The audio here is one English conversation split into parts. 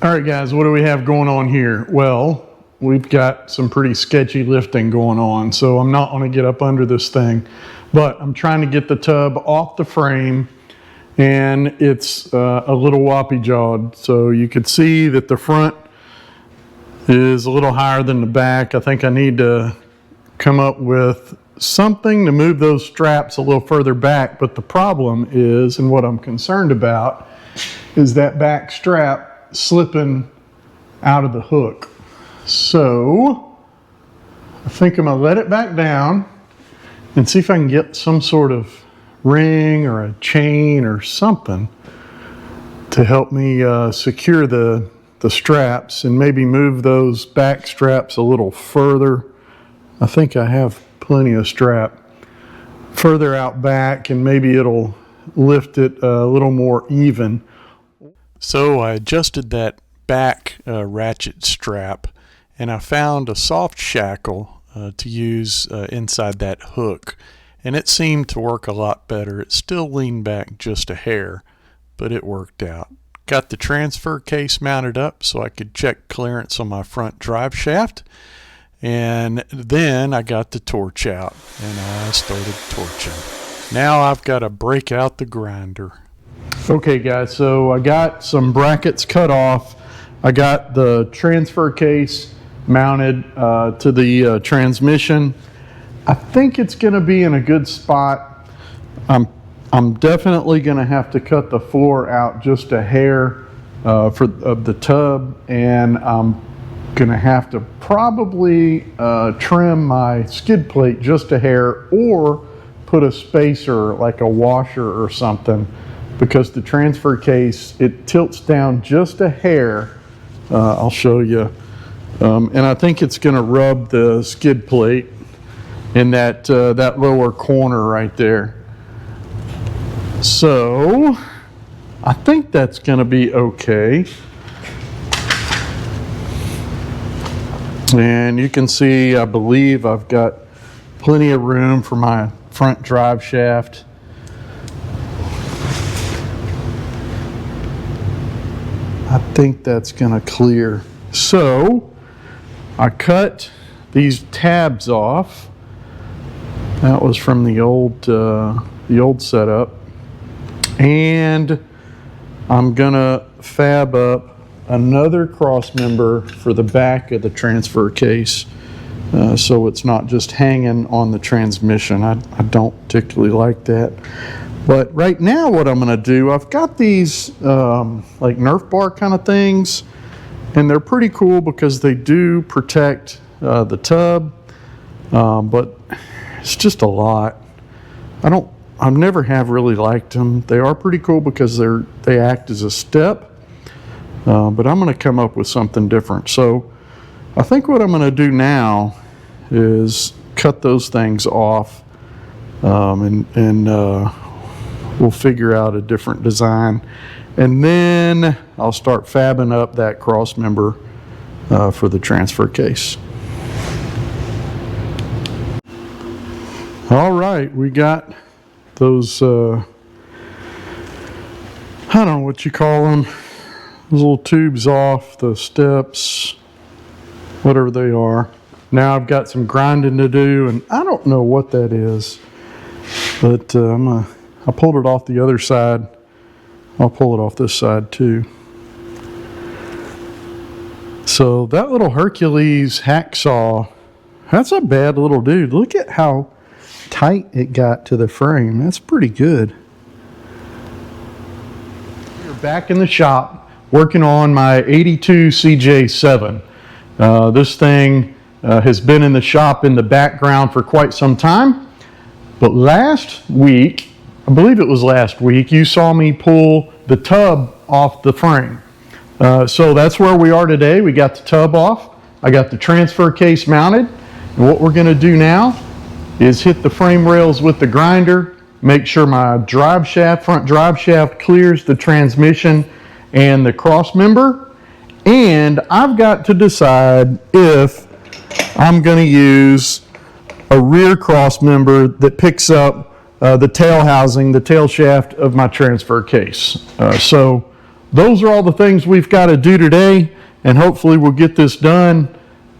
All right, guys, what do we have going on here? Well, we've got some pretty sketchy lifting going on, so I'm not going to get up under this thing, but I'm trying to get the tub off the frame, and it's a little woppy jawed. So you could see that the front is a little higher than the back. I think I need to come up with something to move those straps a little further back, but the problem is, and what I'm concerned about, is that back strap slipping out of the hook. So I think I'm gonna let it back down and see if I can get some sort of ring or a chain or something to help me secure the straps and maybe move those back straps a little further. I think I have plenty of strap further out back, and maybe it'll lift it a little more even. So I adjusted that back ratchet strap, and I found a soft shackle to use inside that hook, and it seemed to work a lot better. It still leaned back just a hair, but it worked out. Got the transfer case mounted up so I could check clearance on my front drive shaft, and then I got the torch out and I started torching. Now I've got to break out the grinder. Okay guys, so I got some brackets cut off. I got the transfer case mounted to the transmission. I think it's going to be in a good spot. I'm definitely going to have to cut the floor out just a hair of the tub, and I'm going to have to probably trim my skid plate just a hair, or put a spacer like a washer or something, because the transfer case, it tilts down just a hair. I'll show you. And I think it's going to rub the skid plate in that lower corner right there. So I think that's going to be okay. And you can see, I believe I've got plenty of room for my front drive shaft. I think that's going to clear. So I cut these tabs off. That was from the old setup, and I'm gonna fab up another cross member for the back of the transfer case, so it's not just hanging on the transmission. I don't particularly like that. But right now what I'm going to do, I've got these like Nerf bar kind of things, and they're pretty cool because they do protect the tub, but it's just a lot. I've never have really liked them. They are pretty cool because they act as a step, but I'm going to come up with something different. So I think what I'm going to do now is cut those things off, and we'll figure out a different design, and then I'll start fabbing up that cross member for the transfer case. All right, we got those, I don't know what you call them, those little tubes off, the steps, whatever they are. Now I've got some grinding to do, and I don't know what that is, but I pulled it off the other side. I'll pull it off this side too. So that little Hercules hacksaw, that's a bad little dude. Look at how tight it got to the frame. That's pretty good. We're back in the shop working on my 82 CJ7. This thing has been in the shop in the background for quite some time, but last week, I believe it was last week, you saw me pull the tub off the frame. So that's where we are today. We got the tub off. I got the transfer case mounted. And what we're going to do now is hit the frame rails with the grinder, make sure my drive shaft, front drive shaft clears the transmission and the cross member. And I've got to decide if I'm going to use a rear cross member that picks up the tail housing, the tail shaft of my transfer case. So those are all the things we've got to do today, and hopefully we'll get this done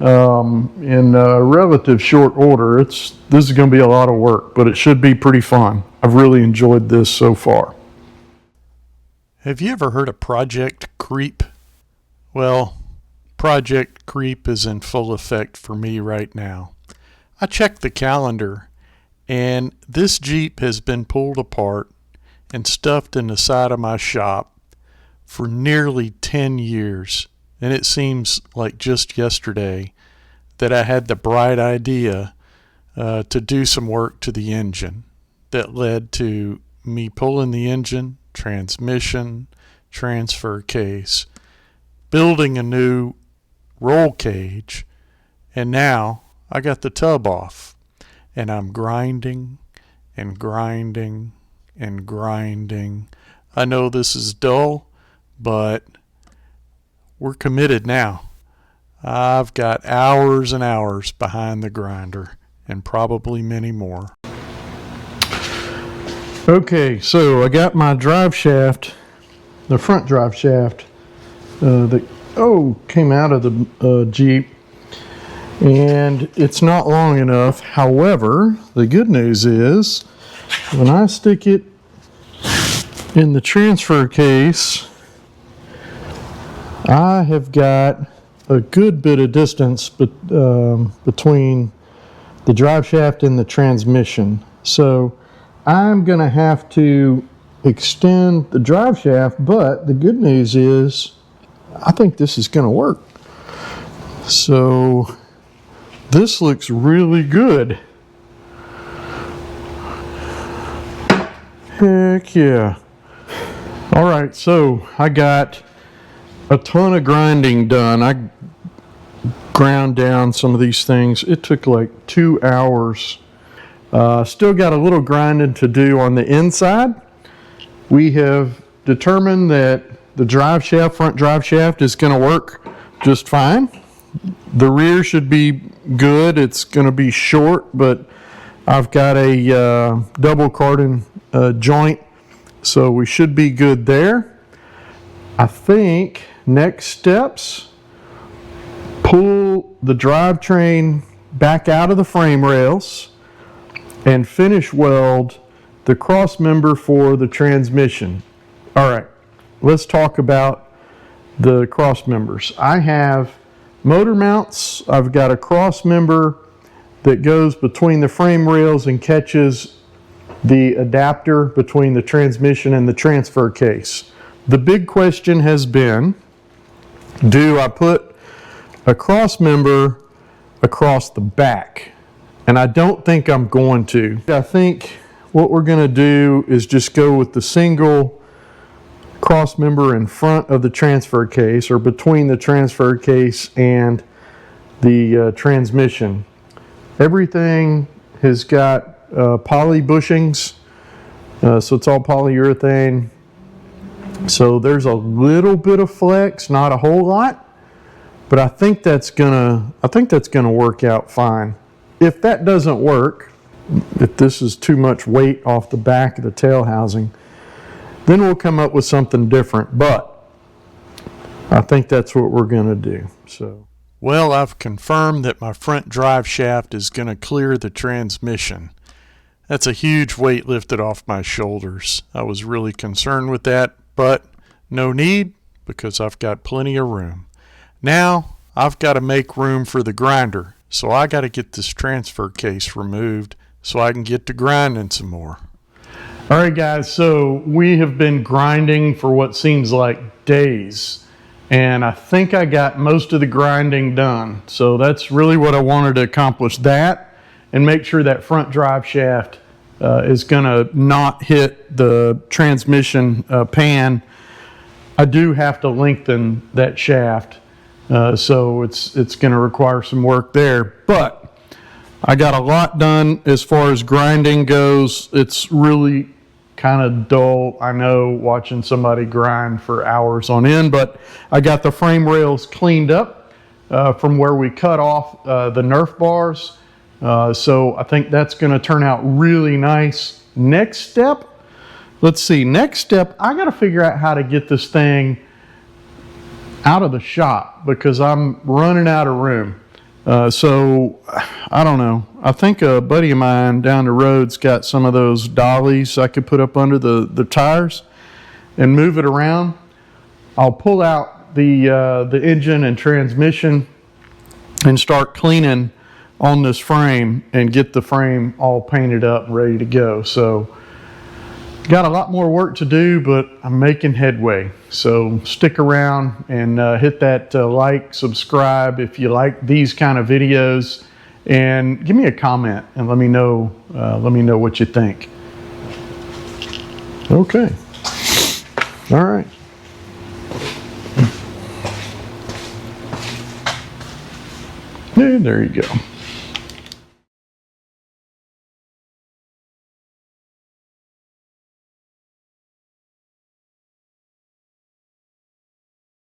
in relative short order. This is going to be a lot of work, but it should be pretty fun. I've really enjoyed this so far. Have you ever heard of Project Creep? Well, Project Creep is in full effect for me right now. I checked the calendar, and this Jeep has been pulled apart and stuffed in the side of my shop for nearly 10 years. And it seems like just yesterday that I had the bright idea to do some work to the engine that led to me pulling the engine, transmission, transfer case, building a new roll cage, and now I got the tub off, and I'm grinding and grinding and grinding. I know this is dull, but we're committed now. I've got hours and hours behind the grinder, and probably many more. Okay, so I got my drive shaft, the front drive shaft that came out of the Jeep, and it's not long enough. However, the good news is when I stick it in the transfer case, I have got a good bit of distance between the drive shaft and the transmission. So I'm going to have to extend the drive shaft, but the good news is I think this is going to work. So this looks really good. Heck yeah. All right, so I got a ton of grinding done. I ground down some of these things. It took like 2 hours. Still got a little grinding to do on the inside. We have determined that the drive shaft, front drive shaft, is going to work just fine. The rear should be good. It's going to be short, but I've got a double cardan joint, so we should be good there. I think next steps, pull the drivetrain back out of the frame rails and finish weld the cross member for the transmission. All right, let's talk about the cross members. I have motor mounts. I've got a cross member that goes between the frame rails and catches the adapter between the transmission and the transfer case. The big question has been, do I put a cross member across the back? And I don't think I'm going to. I think what we're going to do is just go with the single cross member in front of the transfer case, or between the transfer case and the transmission. Everything has got poly bushings, so it's all polyurethane. So there's a little bit of flex, not a whole lot, but I think that's gonna work out fine. If that doesn't work, if this is too much weight off the back of the tail housing, then we'll come up with something different. But I think that's what we're gonna do. So, well, I've confirmed that my front drive shaft is gonna clear the transmission. That's a huge weight lifted off my shoulders. I was really concerned with that, but no need, because I've got plenty of room. Now I've got to make room for the grinder, so I got to get this transfer case removed so I can get to grinding some more. All right, guys, so we have been grinding for what seems like days, and I think I got most of the grinding done. So that's really what I wanted to accomplish, that, and make sure that front drive shaft is going to not hit the transmission pan. I do have to lengthen that shaft, so it's going to require some work there. But I got a lot done as far as grinding goes. It's really kind of dull, I know, watching somebody grind for hours on end, but I got the frame rails cleaned up from where we cut off the Nerf bars. So I think that's going to turn out really nice. Next step, let's see, I got to figure out how to get this thing out of the shop because I'm running out of room. So I don't know. I think a buddy of mine down the road's got some of those dollies I could put up under the tires and move it around. I'll pull out the engine and transmission and start cleaning on this frame and get the frame all painted up and ready to go. So got a lot more work to do, but I'm making headway. So stick around and hit that like, subscribe if you like these kind of videos, and give me a comment and let me know what you think. Okay. All right. And there you go.